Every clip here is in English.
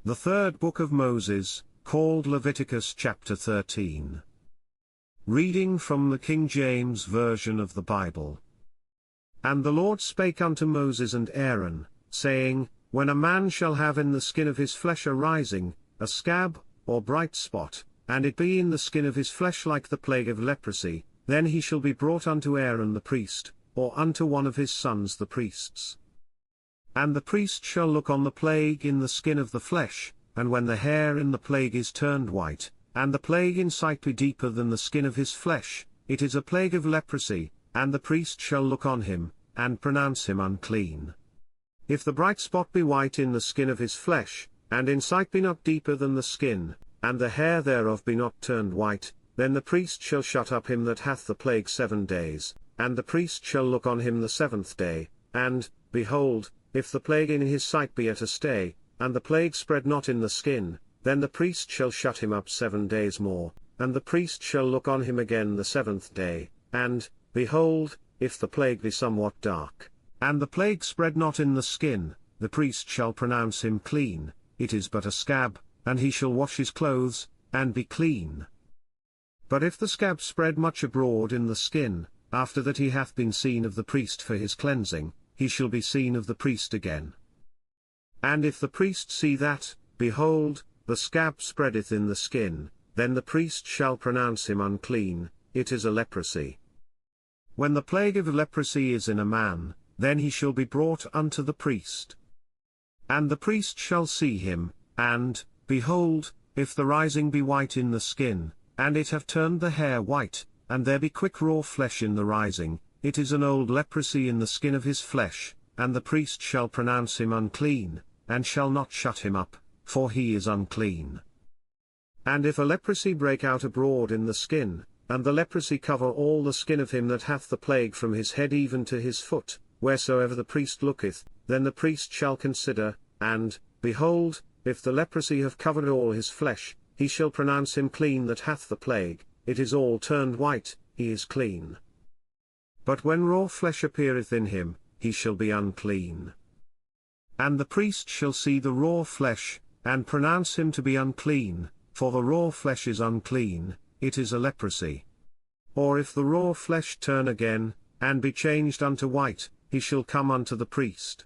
The third book of Moses, called Leviticus chapter 13. Reading from the King James Version of the Bible. And the Lord spake unto Moses and Aaron, saying, When a man shall have in the skin of his flesh a rising, a scab, or bright spot, and it be in the skin of his flesh like the plague of leprosy, then he shall be brought unto Aaron the priest, or unto one of his sons the priests. And the priest shall look on the plague in the skin of the flesh, and when the hair in the plague is turned white, and the plague in sight be deeper than the skin of his flesh, it is a plague of leprosy, and the priest shall look on him, and pronounce him unclean. If the bright spot be white in the skin of his flesh, and in sight be not deeper than the skin, and the hair thereof be not turned white, then the priest shall shut up him that hath the plague 7 days, and the priest shall look on him the 7th day, and, behold, if the plague in his sight be at a stay, and the plague spread not in the skin, then the priest shall shut him up 7 days more, and the priest shall look on him again the 7th day, and, behold, if the plague be somewhat dark, and the plague spread not in the skin, the priest shall pronounce him clean, it is but a scab, and he shall wash his clothes, and be clean. But if the scab spread much abroad in the skin, after that he hath been seen of the priest for his cleansing, he shall be seen of the priest again. And if the priest see that, behold, the scab spreadeth in the skin, then the priest shall pronounce him unclean, it is a leprosy. When the plague of leprosy is in a man, then he shall be brought unto the priest. And the priest shall see him, and, behold, if the rising be white in the skin, and it have turned the hair white, and there be quick raw flesh in the rising, it is an old leprosy in the skin of his flesh, and the priest shall pronounce him unclean, and shall not shut him up, for he is unclean. And if a leprosy break out abroad in the skin, and the leprosy cover all the skin of him that hath the plague from his head even to his foot, wheresoever the priest looketh, then the priest shall consider, and, behold, if the leprosy have covered all his flesh, he shall pronounce him clean that hath the plague, it is all turned white, he is clean. But when raw flesh appeareth in him, he shall be unclean. And the priest shall see the raw flesh, and pronounce him to be unclean, for the raw flesh is unclean, it is a leprosy. Or if the raw flesh turn again, and be changed unto white, he shall come unto the priest.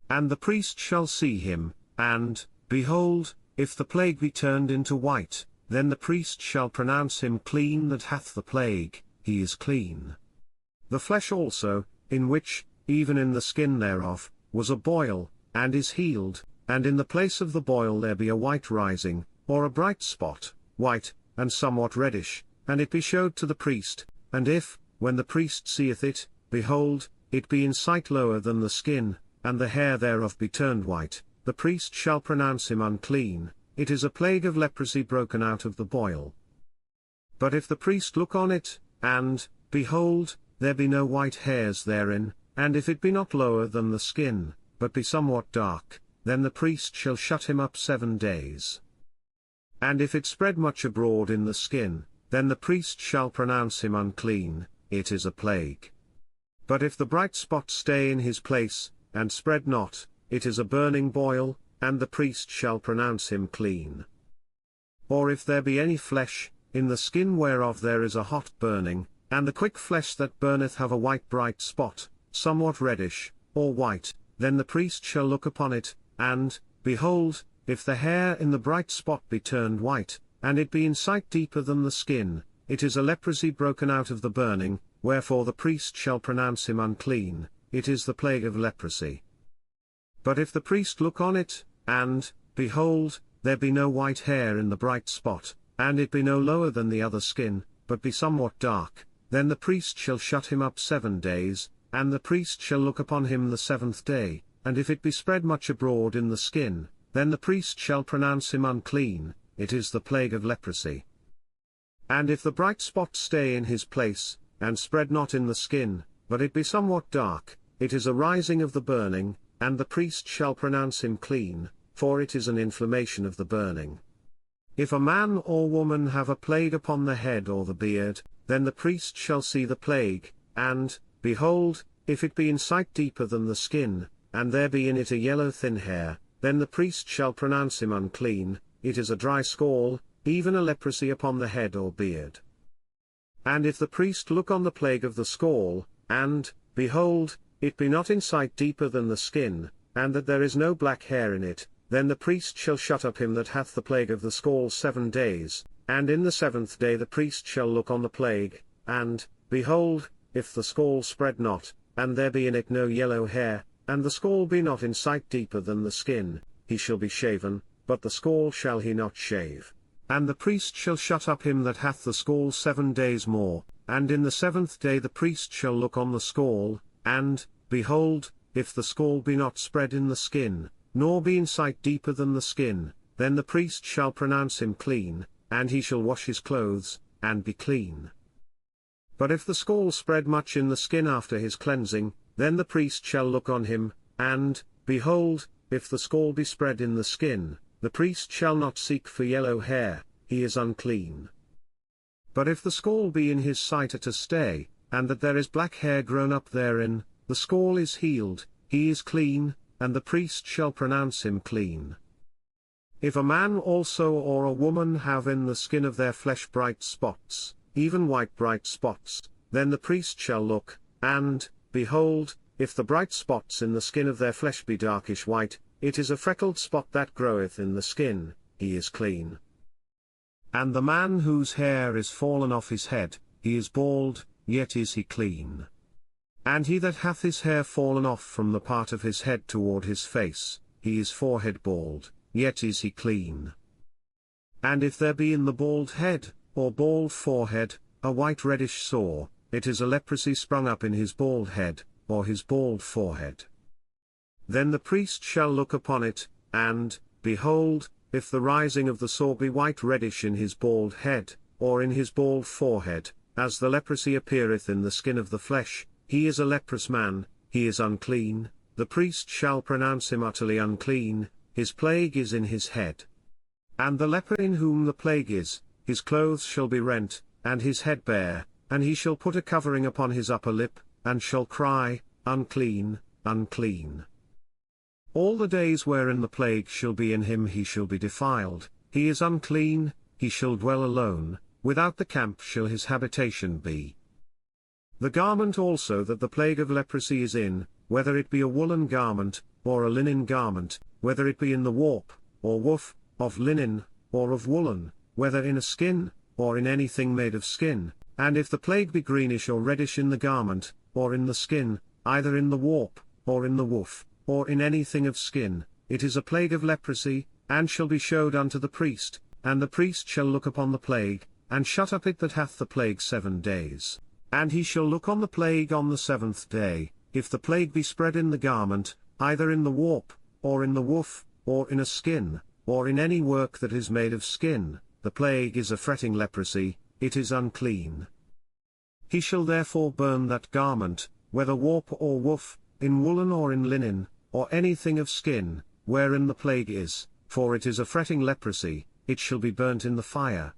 And the priest shall see him, and, behold, if the plague be turned into white, then the priest shall pronounce him clean that hath the plague, he is clean. The flesh also, in which, even in the skin thereof, was a boil, and is healed, and in the place of the boil there be a white rising, or a bright spot, white, and somewhat reddish, and it be showed to the priest, and if, when the priest seeth it, behold, it be in sight lower than the skin, and the hair thereof be turned white, the priest shall pronounce him unclean, it is a plague of leprosy broken out of the boil. But if the priest look on it, and, behold, there be no white hairs therein, and if it be not lower than the skin, but be somewhat dark, then the priest shall shut him up 7 days. And if it spread much abroad in the skin, then the priest shall pronounce him unclean, it is a plague. But if the bright spot stay in his place, and spread not, it is a burning boil, and the priest shall pronounce him clean. Or if there be any flesh, in the skin whereof there is a hot burning, and the quick flesh that burneth have a white bright spot, somewhat reddish, or white, then the priest shall look upon it, and, behold, if the hair in the bright spot be turned white, and it be in sight deeper than the skin, it is a leprosy broken out of the burning, wherefore the priest shall pronounce him unclean, it is the plague of leprosy. But if the priest look on it, and, behold, there be no white hair in the bright spot, and it be no lower than the other skin, but be somewhat dark, then the priest shall shut him up 7 days, and the priest shall look upon him the 7th day, and if it be spread much abroad in the skin, then the priest shall pronounce him unclean, it is the plague of leprosy. And if the bright spot stay in his place, and spread not in the skin, but it be somewhat dark, it is a rising of the burning, and the priest shall pronounce him clean, for it is an inflammation of the burning. If a man or woman have a plague upon the head or the beard, then the priest shall see the plague, and, behold, if it be in sight deeper than the skin, and there be in it a yellow thin hair, then the priest shall pronounce him unclean. It is a dry scall, even a leprosy upon the head or beard. And if the priest look on the plague of the scall, and, behold, it be not in sight deeper than the skin, and that there is no black hair in it, then the priest shall shut up him that hath the plague of the scall 7 days, and in the 7th day the priest shall look on the plague, and, behold, if the scall spread not, and there be in it no yellow hair, and the scall be not in sight deeper than the skin, he shall be shaven, but the scall shall he not shave. And the priest shall shut up him that hath the scall 7 days more, and in the 7th day the priest shall look on the scall, and, behold, if the scall be not spread in the skin, nor be in sight deeper than the skin, then the priest shall pronounce him clean, and he shall wash his clothes, and be clean. But if the scall spread much in the skin after his cleansing, then the priest shall look on him, and, behold, if the scall be spread in the skin, the priest shall not seek for yellow hair, he is unclean. But if the scall be in his sight at a stay, and that there is black hair grown up therein, the scall is healed, he is clean, and the priest shall pronounce him clean. If a man also or a woman have in the skin of their flesh bright spots, even white bright spots, then the priest shall look, and, behold, if the bright spots in the skin of their flesh be darkish white, it is a freckled spot that groweth in the skin, he is clean. And the man whose hair is fallen off his head, he is bald, yet is he clean. And he that hath his hair fallen off from the part of his head toward his face, he is forehead bald, yet is he clean. And if there be in the bald head, or bald forehead, a white reddish sore, it is a leprosy sprung up in his bald head, or his bald forehead. Then the priest shall look upon it, and, behold, if the rising of the sore be white reddish in his bald head, or in his bald forehead, as the leprosy appeareth in the skin of the flesh, he is a leprous man, he is unclean, the priest shall pronounce him utterly unclean, his plague is in his head. And the leper in whom the plague is, his clothes shall be rent, and his head bare, and he shall put a covering upon his upper lip, and shall cry, Unclean, unclean. All the days wherein the plague shall be in him he shall be defiled, he is unclean, he shall dwell alone, without the camp shall his habitation be. The garment also that the plague of leprosy is in, whether it be a woolen garment, or a linen garment, whether it be in the warp, or woof, of linen, or of woolen, whether in a skin, or in anything made of skin, and if the plague be greenish or reddish in the garment, or in the skin, either in the warp, or in the woof, or in anything of skin, it is a plague of leprosy, and shall be showed unto the priest, and the priest shall look upon the plague, and shut up it that hath the plague 7 days. And he shall look on the plague on the 7th day, if the plague be spread in the garment, either in the warp, or in the woof, or in a skin, or in any work that is made of skin, the plague is a fretting leprosy, it is unclean. He shall therefore burn that garment, whether warp or woof, in woolen or in linen, or anything of skin, wherein the plague is, for it is a fretting leprosy, it shall be burnt in the fire.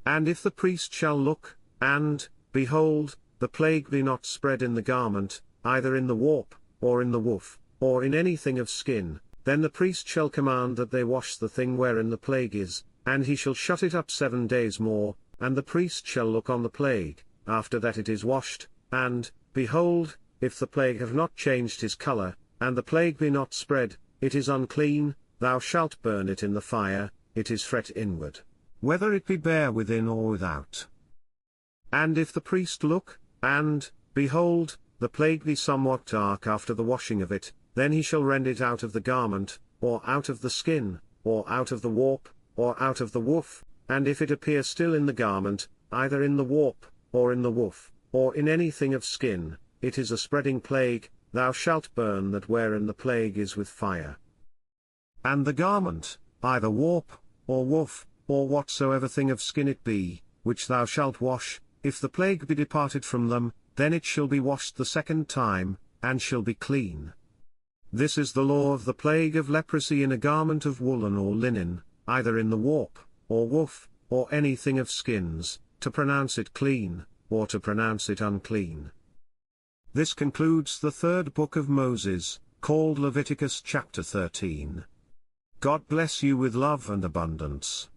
And if the priest shall look, and, behold, the plague be not spread in the garment, either in the warp, or in the woof, or in anything of skin, then the priest shall command that they wash the thing wherein the plague is, and he shall shut it up 7 days more, and the priest shall look on the plague, after that it is washed, and, behold, if the plague have not changed his colour, and the plague be not spread, it is unclean, thou shalt burn it in the fire, it is fret inward, whether it be bare within or without. And if the priest look, and, behold, the plague be somewhat dark after the washing of it, then he shall rend it out of the garment, or out of the skin, or out of the warp, or out of the woof, and if it appear still in the garment, either in the warp, or in the woof, or in anything of skin, it is a spreading plague, thou shalt burn that wherein the plague is with fire. And the garment, either warp, or woof, or whatsoever thing of skin it be, which thou shalt wash, if the plague be departed from them, then it shall be washed the 2nd time, and shall be clean. This is the law of the plague of leprosy in a garment of woolen or linen, either in the warp, or woof, or anything of skins, to pronounce it clean, or to pronounce it unclean. This concludes the 3rd book of Moses, called Leviticus chapter 13. God bless you with love and abundance.